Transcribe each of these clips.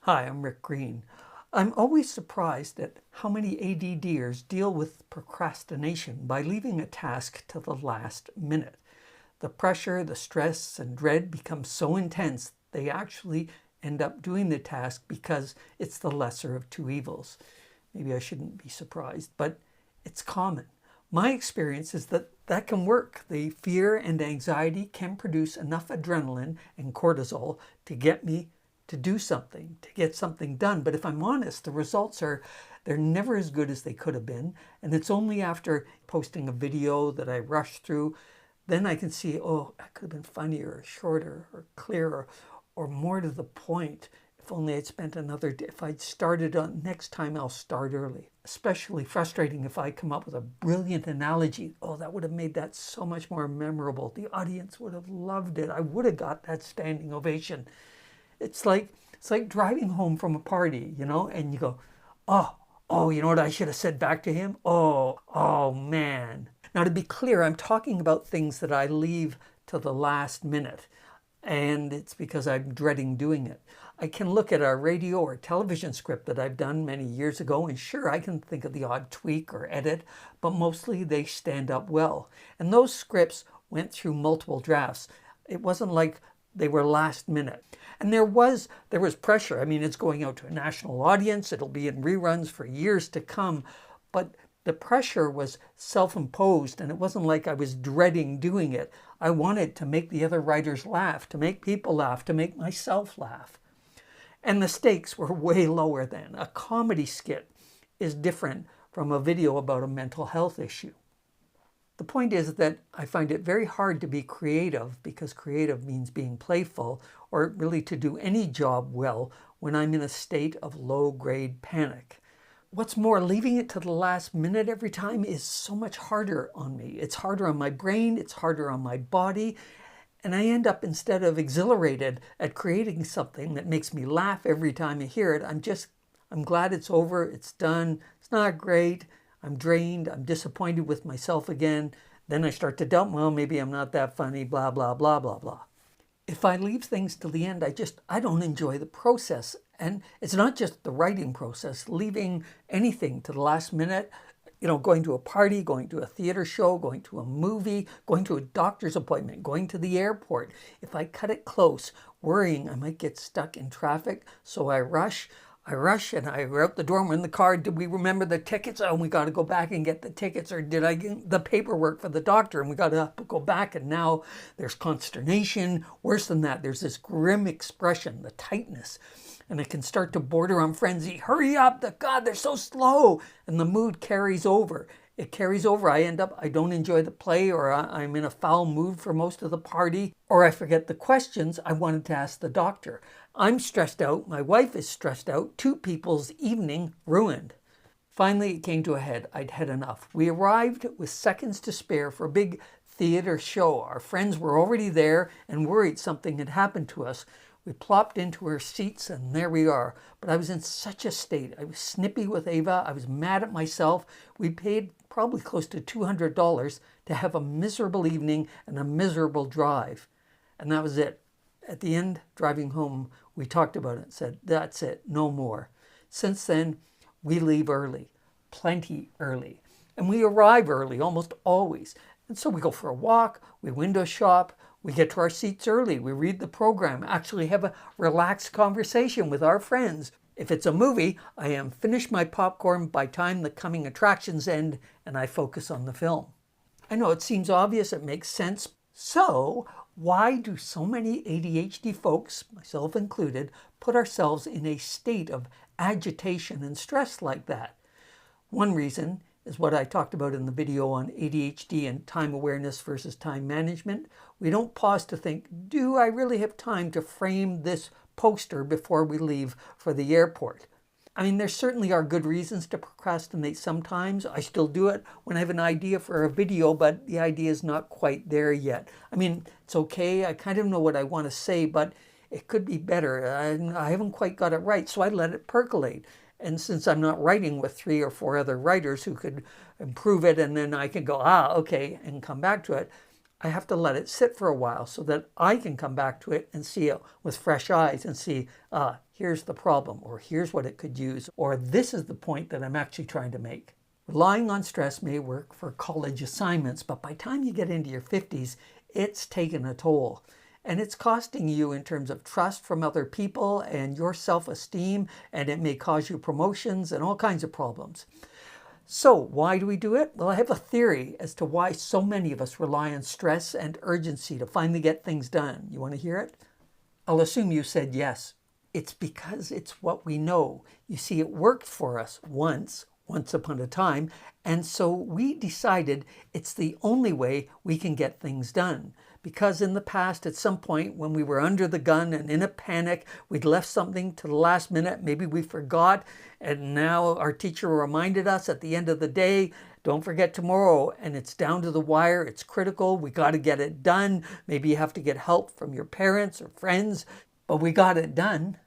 Hi, I'm Rick Green. I'm always surprised at how many ADDers deal with procrastination by leaving a task to the last minute. The pressure, the stress, and dread become so intense they actually end up doing the task because it's the lesser of two evils. Maybe I shouldn't be surprised, but it's common. My experience is that that can work. The fear and anxiety can produce enough adrenaline and cortisol to get me to do something, to get something done. But if I'm honest, the results they're never as good as they could have been. And it's only after posting a video that I rush through, then I can see, oh, that could have been funnier or shorter or clearer or more to the point. If only I'd spent another day, if I'd started on next time, I'll start early. Especially frustrating if I come up with a brilliant analogy. Oh, that would have made that so much more memorable. The audience would have loved it. I would have got that standing ovation. It's like driving home from a party, and you go, oh, you know what I should have said back to him? Oh man. Now, to be clear, I'm talking about things that I leave to the last minute, and it's because I'm dreading doing it. I can look at a radio or television script that I've done many years ago, and sure, I can think of the odd tweak or edit, but mostly they stand up well. And those scripts went through multiple drafts. It wasn't like they were last minute. And there was pressure. I mean, it's going out to a national audience. It'll be in reruns for years to come. But the pressure was self-imposed, and it wasn't like I was dreading doing it. I wanted to make the other writers laugh, to make people laugh, to make myself laugh. And the stakes were way lower then. A comedy skit is different from a video about a mental health issue. The point is that I find it very hard to be creative, because creative means being playful, or really to do any job well, when I'm in a state of low-grade panic. What's more, leaving it to the last minute every time is so much harder on me. It's harder on my brain, it's harder on my body, and I end up, instead of exhilarated at creating something that makes me laugh every time I hear it, I'm glad it's over, it's done, it's not great, I'm drained, I'm disappointed with myself again. Then I start to doubt, well, maybe I'm not that funny, blah, blah, blah, blah, blah. If I leave things till the end, I don't enjoy the process. And it's not just the writing process, leaving anything to the last minute, going to a party, going to a theater show, going to a movie, going to a doctor's appointment, going to the airport. If I cut it close, worrying I might get stuck in traffic, so I rush and we're out the door, and we're in the car. Did we remember the tickets? Oh, we got to go back and get the tickets. Or did I get the paperwork for the doctor? And we got to go back. And now there's consternation. Worse than that, there's this grim expression, the tightness. And it can start to border on frenzy. Hurry up. God, they're so slow. And the mood carries over. It carries over. I don't enjoy the play, or I'm in a foul mood for most of the party, or I forget the questions I wanted to ask the doctor. I'm stressed out. My wife is stressed out. Two people's evening ruined. Finally, it came to a head. I'd had enough. We arrived with seconds to spare for a big theater show. Our friends were already there and worried something had happened to us. We plopped into our seats, and there we are. But I was in such a state. I was snippy with Ava. I was mad at myself. We paid probably close to $200 to have a miserable evening and a miserable drive. And that was it. At the end, driving home, we talked about it and said, that's it, no more. Since then, we leave early, plenty early. And we arrive early, almost always. And so we go for a walk, we window shop, we get to our seats early, we read the program, actually have a relaxed conversation with our friends. If it's a movie, I am finished my popcorn by time the coming attractions end, and I focus on the film. I know it seems obvious, it makes sense. So why do so many ADHD folks, myself included, put ourselves in a state of agitation and stress like that? One reason is what I talked about in the video on ADHD and time awareness versus time management. We don't pause to think, do I really have time to frame this poster before we leave for the airport? I mean, there certainly are good reasons to procrastinate sometimes. I still do it when I have an idea for a video, but the idea is not quite there yet. I mean, it's okay. I kind of know what I want to say, but it could be better. I haven't quite got it right, so I let it percolate. And since I'm not writing with 3 or 4 other writers who could improve it, and then I can go, okay, and come back to it, I have to let it sit for a while so that I can come back to it and see it with fresh eyes and see, here's the problem, or here's what it could use, or this is the point that I'm actually trying to make. Relying on stress may work for college assignments, but by the time you get into your 50s, it's taken a toll. And it's costing you in terms of trust from other people and your self-esteem, and it may cause you promotions and all kinds of problems. So why do we do it? Well, I have a theory as to why so many of us rely on stress and urgency to finally get things done. You want to hear it? I'll assume you said yes. It's because it's what we know. You see, it worked for us once upon a time, and so we decided it's the only way we can get things done. Because in the past, at some point when we were under the gun and in a panic, we'd left something to the last minute, maybe we forgot, and now our teacher reminded us at the end of the day, don't forget tomorrow, and it's down to the wire, it's critical, we got to get it done. Maybe you have to get help from your parents or friends, but we got it done.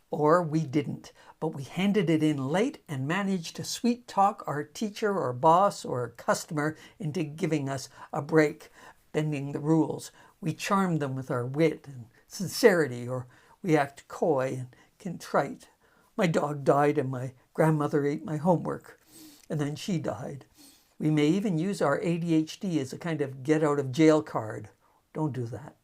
Or we didn't, but we handed it in late and managed to sweet talk our teacher or boss or customer into giving us a break, bending the rules. We charmed them with our wit and sincerity, or we act coy and contrite. My dog died and my grandmother ate my homework, and then she died. We may even use our ADHD as a kind of get-out-of-jail card. Don't do that.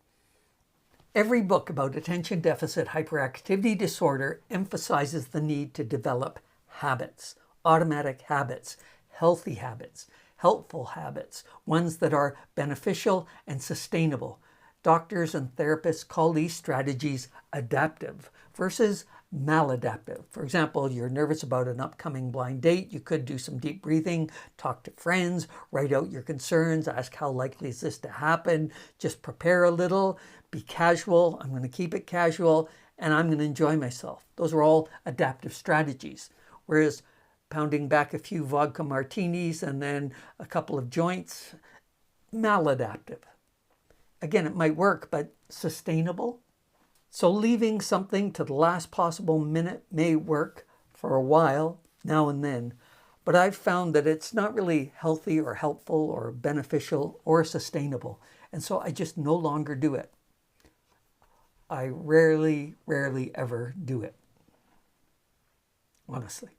Every book about attention deficit hyperactivity disorder emphasizes the need to develop habits, automatic habits, healthy habits, helpful habits, ones that are beneficial and sustainable. Doctors and therapists call these strategies adaptive versus maladaptive. For example, you're nervous about an upcoming blind date. You could do some deep breathing, talk to friends, write out your concerns, ask how likely is this to happen, just prepare a little, be casual. I'm going to keep it casual, and I'm going to enjoy myself. Those are all adaptive strategies. Whereas pounding back a few vodka martinis and then a couple of joints, maladaptive. Again, it might work, but sustainable? So leaving something to the last possible minute may work for a while, now and then, but I've found that it's not really healthy or helpful or beneficial or sustainable, and so I just no longer do it. I rarely ever do it, honestly.